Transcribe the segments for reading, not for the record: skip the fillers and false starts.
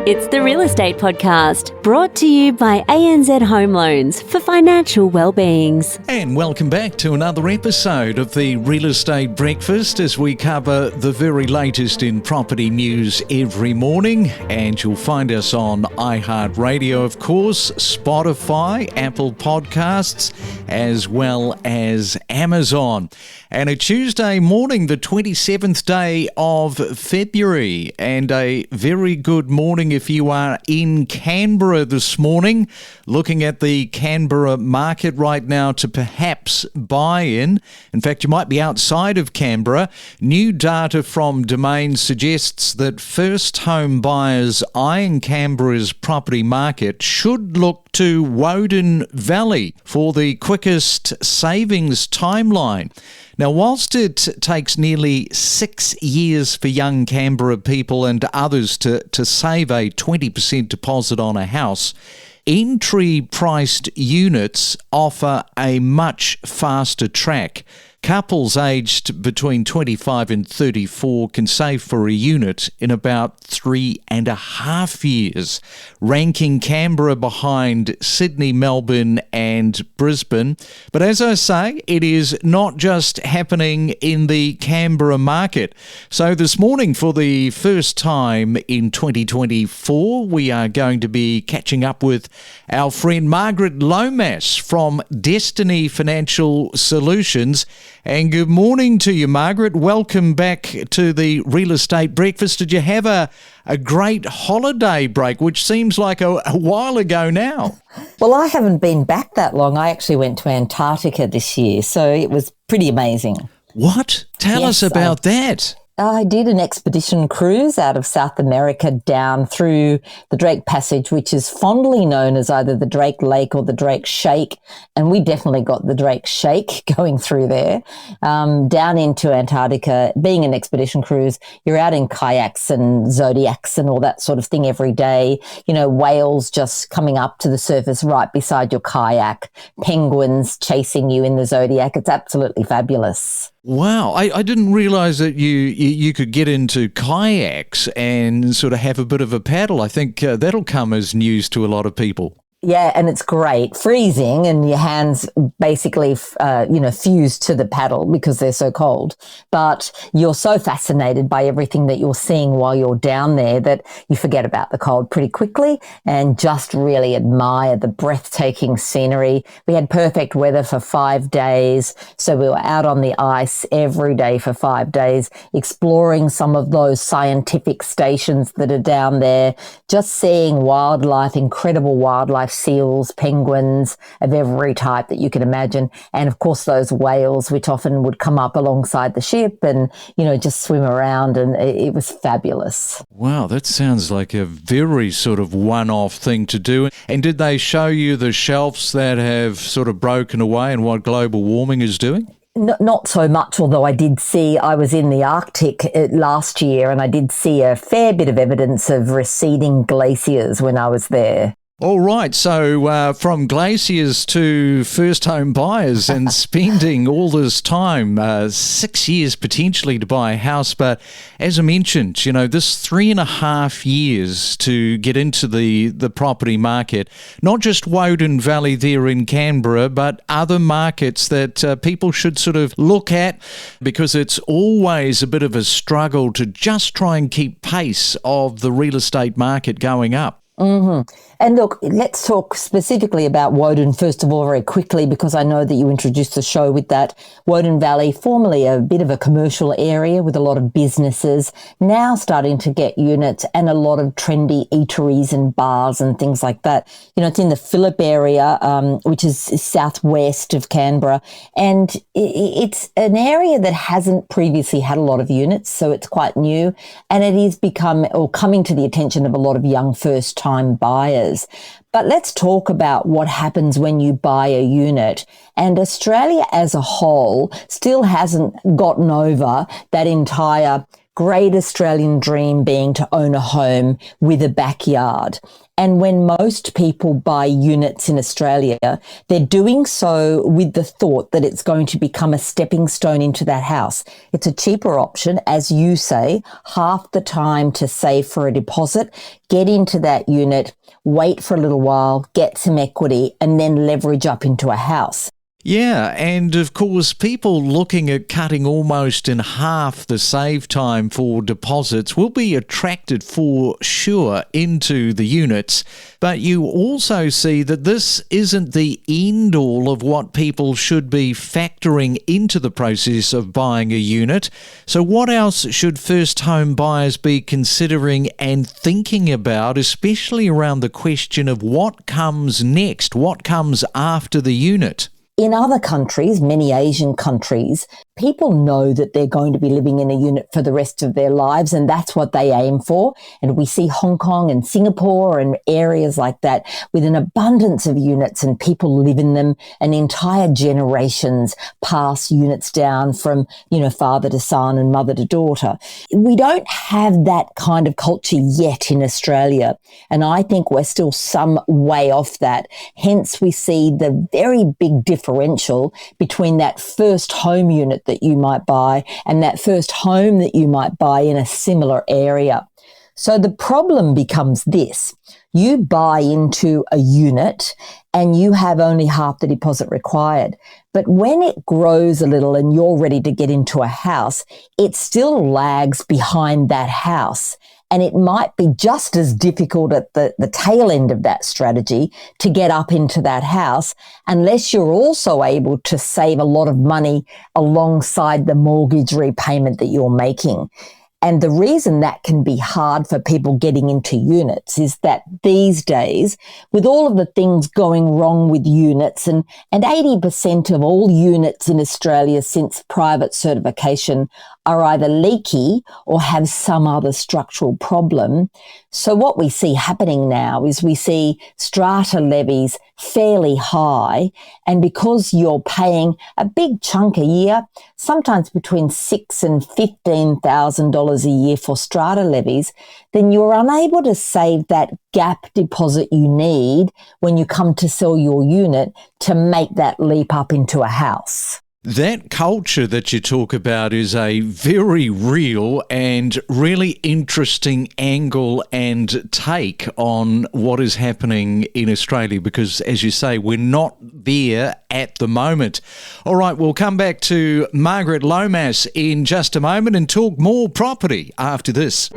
It's the Real Estate Podcast, brought to you by ANZ Home Loans for financial well-beings. And welcome back to another episode of the Real Estate Breakfast as we cover the very latest in property news every morning. And you'll find us on iHeartRadio, of course, Spotify, Apple Podcasts, as well as Amazon. And a Tuesday morning, the 27th day of February, and a very good morning if you are in Canberra this morning, looking at the Canberra market right now to perhaps buy in. In fact, you might be outside of Canberra. New data from Domain suggests that first home buyers eyeing Canberra's property market should look to Woden Valley for the quickest savings timeline. Now, whilst it takes nearly 6 years for young Canberra people and others to save a 20% deposit on a house, entry-priced units offer a much faster track. Couples aged between 25 and 34 can save for a unit in about 3.5 years, ranking Canberra behind Sydney, Melbourne and Brisbane. But as I say, it is not just happening in the Canberra market. So this morning, for the first time in 2024, we are going to be catching up with our friend Margaret Lomas from Destiny Financial Solutions. And good morning to you, Margaret. Welcome back to the Real Estate Breakfast. Did you have a great holiday break, which seems like a while ago now? Well, I haven't been back that long. I actually went to Antarctica this year, so it was pretty amazing. What? Tell us about that. I did an expedition cruise out of South America down through the Drake Passage, which is fondly known as either the Drake Lake or the Drake Shake. And we definitely got the Drake Shake going through there, down into Antarctica. Being an expedition cruise, you're out in kayaks and zodiacs and all that sort of thing every day. You know, whales just coming up to the surface right beside your kayak, penguins chasing you in the zodiac. It's absolutely fabulous. Wow, I didn't realise that you could get into kayaks and sort of have a bit of a paddle. I think that'll come as news to a lot of people. Yeah, and it's great. Freezing and your hands basically, fuse to the paddle because they're so cold. But you're so fascinated by everything that you're seeing while you're down there that you forget about the cold pretty quickly and just really admire the breathtaking scenery. We had perfect weather for 5 days. So we were out on the ice every day for 5 days, exploring some of those scientific stations that are down there, just seeing wildlife, incredible wildlife, seals, penguins of every type that you can imagine. And of course, those whales, which often would come up alongside the ship and, just swim around. And it was fabulous. Wow, that sounds like a very sort of one-off thing to do. And did they show you the shelves that have sort of broken away and what global warming is doing? Not so much, although I was in the Arctic last year and I did see a fair bit of evidence of receding glaciers when I was there. All right, so from glaciers to first home buyers and spending all this time, 6 years potentially to buy a house. But as I mentioned, this 3.5 years to get into the property market, not just Woden Valley there in Canberra, but other markets that people should sort of look at, because it's always a bit of a struggle to just try and keep pace of the real estate market going up. Mm-hmm. And look, let's talk specifically about Woden, first of all, very quickly, because I know that you introduced the show with that. Woden Valley, formerly a bit of a commercial area with a lot of businesses, now starting to get units and a lot of trendy eateries and bars and things like that. It's in the Phillip area, which is southwest of Canberra. And it's an area that hasn't previously had a lot of units, so it's quite new. And it is coming to the attention of a lot of young first-time buyers. But let's talk about what happens when you buy a unit. And Australia as a whole still hasn't gotten over that entire great Australian dream being to own a home with a backyard. And when most people buy units in Australia, they're doing so with the thought that it's going to become a stepping stone into that house. It's a cheaper option, as you say, half the time to save for a deposit, get into that unit, wait for a little while, get some equity, and then leverage up into a house. Yeah, and of course, people looking at cutting almost in half the save time for deposits will be attracted for sure into the units. But you also see that this isn't the end all of what people should be factoring into the process of buying a unit. So what else should first home buyers be considering and thinking about, especially around the question of what comes next, what comes after the unit? In other countries, many Asian countries, people know that they're going to be living in a unit for the rest of their lives, and that's what they aim for. And we see Hong Kong and Singapore and areas like that with an abundance of units, and people live in them, and entire generations pass units down from, father to son and mother to daughter. We don't have that kind of culture yet in Australia, and I think we're still some way off that. Hence, we see the very big differential between that first home unit that you might buy and that first home that you might buy in a similar area. So the problem becomes this. You buy into a unit and you have only half the deposit required. But when it grows a little and you're ready to get into a house, it still lags behind that house. And it might be just as difficult at the tail end of that strategy to get up into that house unless you're also able to save a lot of money alongside the mortgage repayment that you're making. And the reason that can be hard for people getting into units is that these days, with all of the things going wrong with units, and 80% of all units in Australia since private certification are either leaky or have some other structural problem. So what we see happening now is we see strata levies fairly high, and because you're paying a big chunk a year, sometimes between $6,000 and $15,000 a year for strata levies, then you're unable to save that gap deposit you need when you come to sell your unit to make that leap up into a house. That culture that you talk about is a very real and really interesting angle and take on what is happening in Australia because, as you say, we're not there at the moment. All right, we'll come back to Margaret Lomas in just a moment and talk more property after this.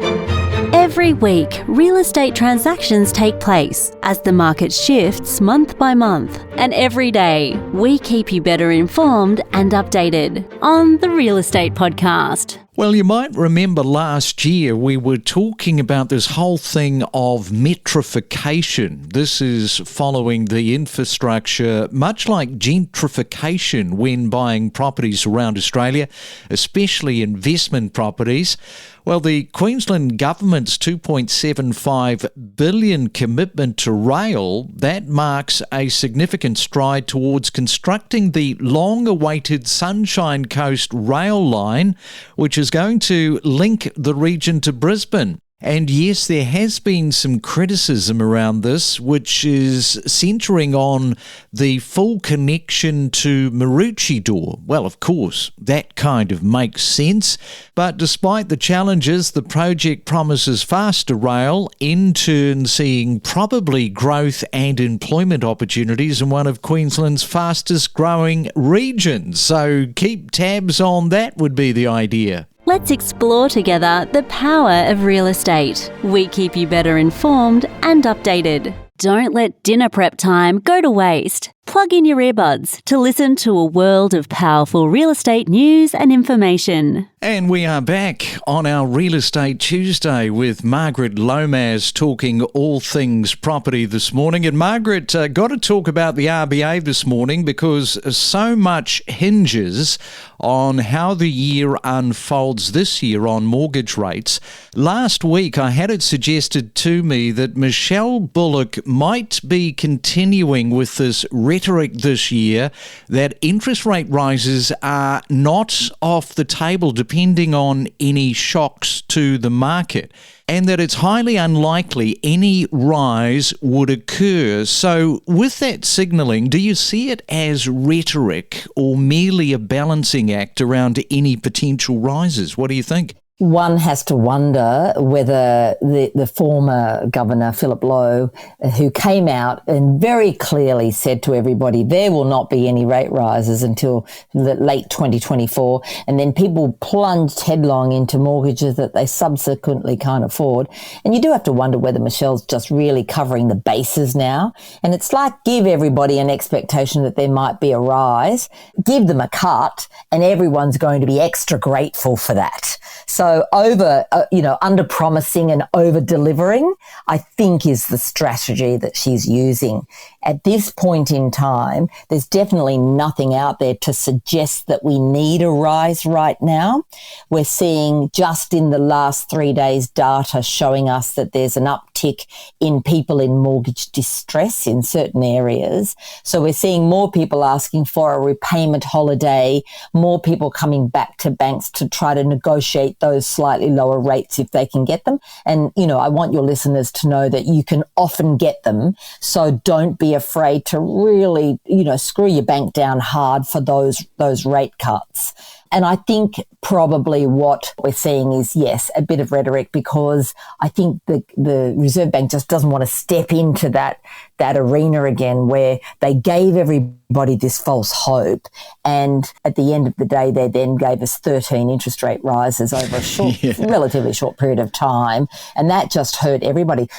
Every week, real estate transactions take place as the market shifts month by month. And every day, we keep you better informed and updated on the Real Estate Podcast. Well, you might remember last year we were talking about this whole thing of metrification. This is following the infrastructure, much like gentrification when buying properties around Australia, especially investment properties. Well, the Queensland government's $2.75 billion commitment to rail, that marks a significant stride towards constructing the long-awaited Sunshine Coast rail line, which is going to link the region to Brisbane. And yes, there has been some criticism around this, which is centering on the full connection to Maroochydore. Well, of course, that kind of makes sense. But despite the challenges, the project promises faster rail, in turn seeing probably growth and employment opportunities in one of Queensland's fastest growing regions. So keep tabs on that would be the idea. Let's explore together the power of real estate. We keep you better informed and updated. Don't let dinner prep time go to waste. Plug in your earbuds to listen to a world of powerful real estate news and information. And we are back on our Real Estate Tuesday with Margaret Lomas talking all things property this morning. And Margaret, got to talk about the RBA this morning because so much hinges on how the year unfolds this year on mortgage rates. Last week, I had it suggested to me that Michelle Bullock might be continuing with this rhetoric this year that interest rate rises are not off the table depending on any shocks to the market, and that it's highly unlikely any rise would occur. So with that signalling, do you see it as rhetoric or merely a balancing act around any potential rises? What do you think? One has to wonder whether the former governor, Philip Lowe, who came out and very clearly said to everybody, there will not be any rate rises until the late 2024. And then people plunged headlong into mortgages that they subsequently can't afford. And you do have to wonder whether Michelle's just really covering the bases now. And it's like, give everybody an expectation that there might be a rise, give them a cut, and everyone's going to be extra grateful for that. So under promising and over delivering, I think is the strategy that she's using. At this point in time, there's definitely nothing out there to suggest that we need a rise right now. We're seeing just in the last 3 days data showing us that there's an uptick in people in mortgage distress in certain areas. So we're seeing more people asking for a repayment holiday, more people coming back to banks to try to negotiate those slightly lower rates if they can get them. And, I want your listeners to know that you can often get them. So don't be afraid to really, screw your bank down hard for those rate cuts. And I think probably what we're seeing is, yes, a bit of rhetoric, because I think the Reserve Bank just doesn't want to step into that arena again where they gave everybody this false hope. And at the end of the day, they then gave us 13 interest rate rises over a relatively short period of time. And that just hurt everybody.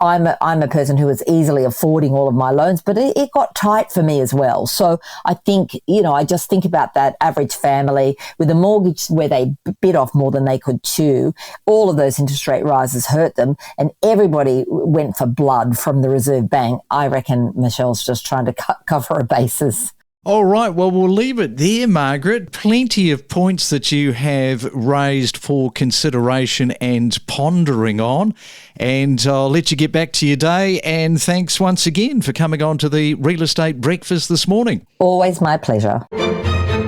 I'm a person who is easily affording all of my loans, but it got tight for me as well. So I think, I just think about that average family with a mortgage where they bit off more than they could chew. All of those interest rate rises hurt them, and everybody went for blood from the Reserve Bank. I reckon Michelle's just trying to cover her bases. All right, well, we'll leave it there, Margaret. Plenty of points that you have raised for consideration and pondering on. And I'll let you get back to your day. And thanks once again for coming on to the Real Estate Breakfast this morning. Always my pleasure.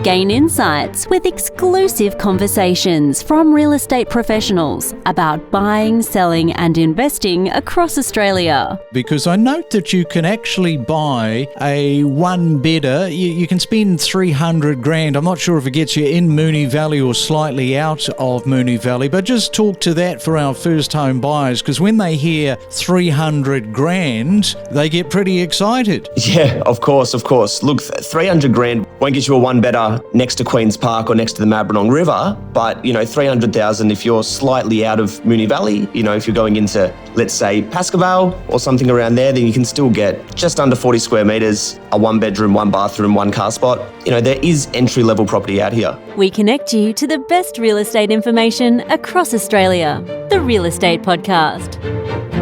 Gain insights with exclusive conversations from real estate professionals about buying, selling and investing across Australia. Because I note that you can actually buy a one-bedder. You can spend $300,000. I'm not sure if it gets you in Moonee Valley or slightly out of Moonee Valley, but just talk to that for our first home buyers, because when they hear $300,000, they get pretty excited. Yeah, of course. Look, $300,000 won't get you a one-bedder next to Queen's Park or next to the Maribyrnong River, but $300,000 if you're slightly out of Moonee Valley, if you're going into, let's say, Pascoe or something around there, then you can still get just under 40 square metres, a one-bedroom, one bathroom, one car spot. There is entry-level property out here. We connect you to the best real estate information across Australia. The Real Estate Podcast.